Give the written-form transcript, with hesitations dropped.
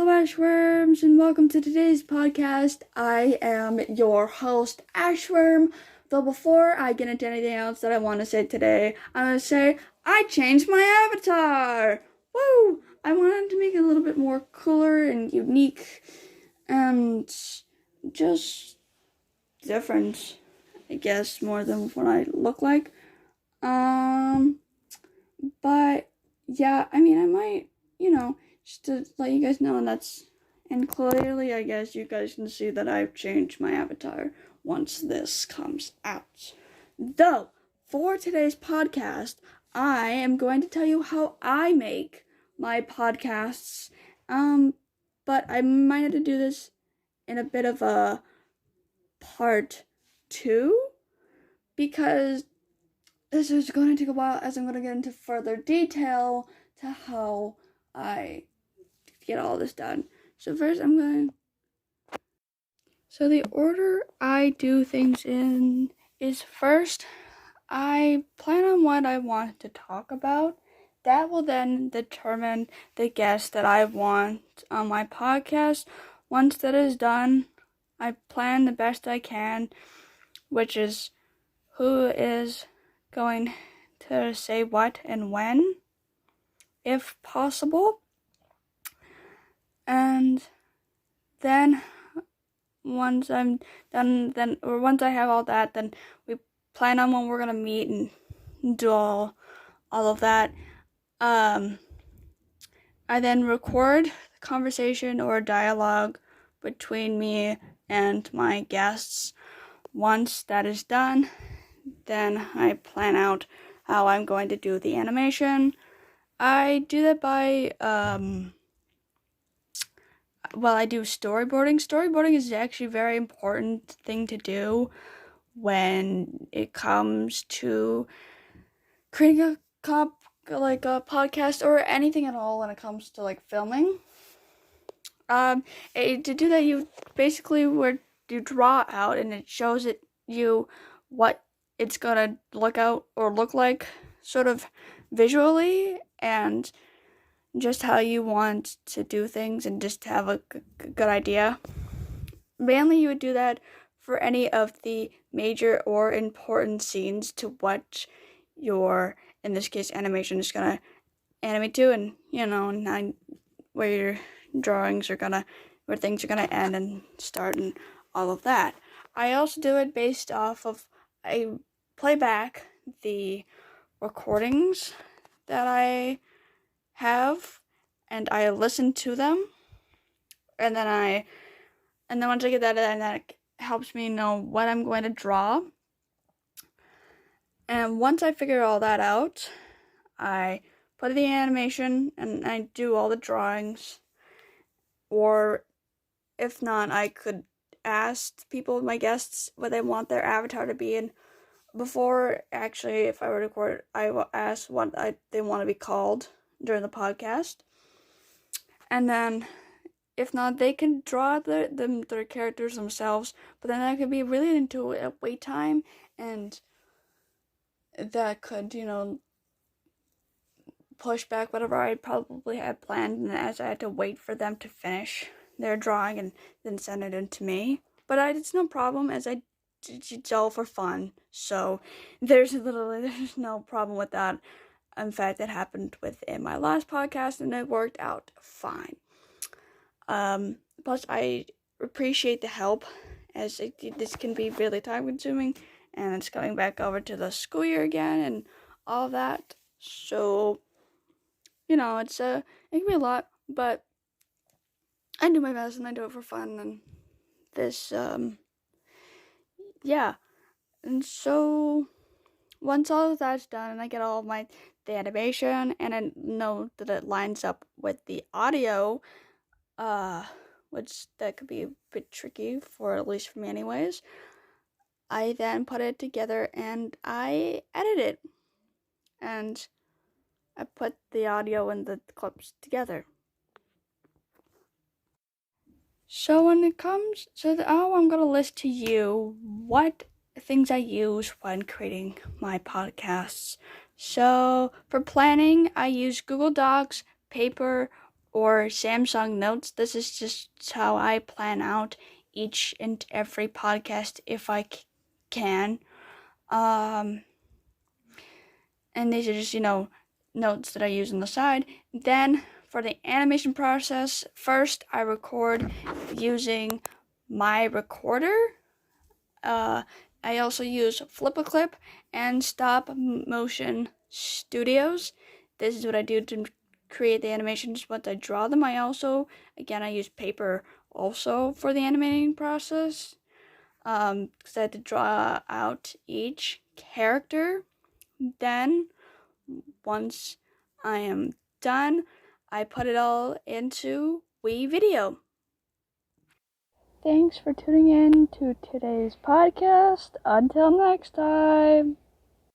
Hello, Ashworms, and welcome to today's podcast. I am your host, Ashworm. Though before I get into anything else that I want to say today, I'm going to say I changed my avatar! Woo! I wanted to make it a little bit more cooler and unique and just different, I guess, more than what I look like. But yeah, I might, just to let you guys know, and clearly, I guess you guys can see that I've changed my avatar once this comes out. Though, for today's podcast, I am going to tell you how I make my podcasts, but I might have to do this in a bit of a part 2, because this is going to take a while, as I'm going to get into further detail to how I get all this done. So first So the order I do things in is first, I plan on what I want to talk about. That will then determine the guest that I want on my podcast. Once that is done, I plan the best I can, which is who is going to say what and when, if possible. And then once I'm done, once I have all that, then we plan on when we're gonna meet and do all of that. I then record the conversation or dialogue between me and my guests. Once that is done, then I plan out how I'm going to do the animation. I do that by, I do storyboarding. Storyboarding is actually a very important thing to do when it comes to creating a podcast or anything at all when it comes to filming. To do that, you basically you draw out, and it shows you what it's gonna look like, sort of visually, and just how you want to do things, and just have a good idea. Mainly, you would do that for any of the major or important scenes to what your, in this case, animation is gonna animate to, and where your drawings are gonna, where things are gonna end and start, and all of that. I also do it based off of, I play back the recordings that I have, and I listen to them, and then once I get that, and that helps me know what I'm going to draw. And once I figure all that out, I put the animation and I do all the drawings. Or if not, I could ask people, my guests, what they want their avatar to be. And before, actually, if I were to record, I will ask what they want to be called during the podcast. And then, if not, they can draw their characters themselves. But then that could be really into a wait time, and that could, push back whatever I probably had planned, and as I had to wait for them to finish their drawing and then send it in to me. But it's no problem, as it's all for fun, so there's no problem with that. In fact, that happened within my last podcast, and it worked out fine. Plus, I appreciate the help, as this can be really time-consuming, and it's going back over to the school year again, and all of that. So, it can be a lot, but I do my best, and I do it for fun, and this, yeah. And so, once all of that's done, and I get all of the animation, and I know that it lines up with the audio, which that could be a bit tricky, for at least for me anyways, I then put it together, and I edit it, and I put the audio and the clips together. So when it comes to I'm going to list to you what things I use when creating my podcasts. So for planning, I use Google Docs, paper, or Samsung Notes. This is just how I plan out each and every podcast if I can. And these are just, notes that I use on the side. Then for the animation process, first I record using my recorder. I also use FlipaClip and Stop Motion Studios. This is what I do to create the animations. Once I draw them, I use paper also for the animating process. Because I had to draw out each character. Then, once I am done, I put it all into WeVideo. Thanks for tuning in to today's podcast. Until next time.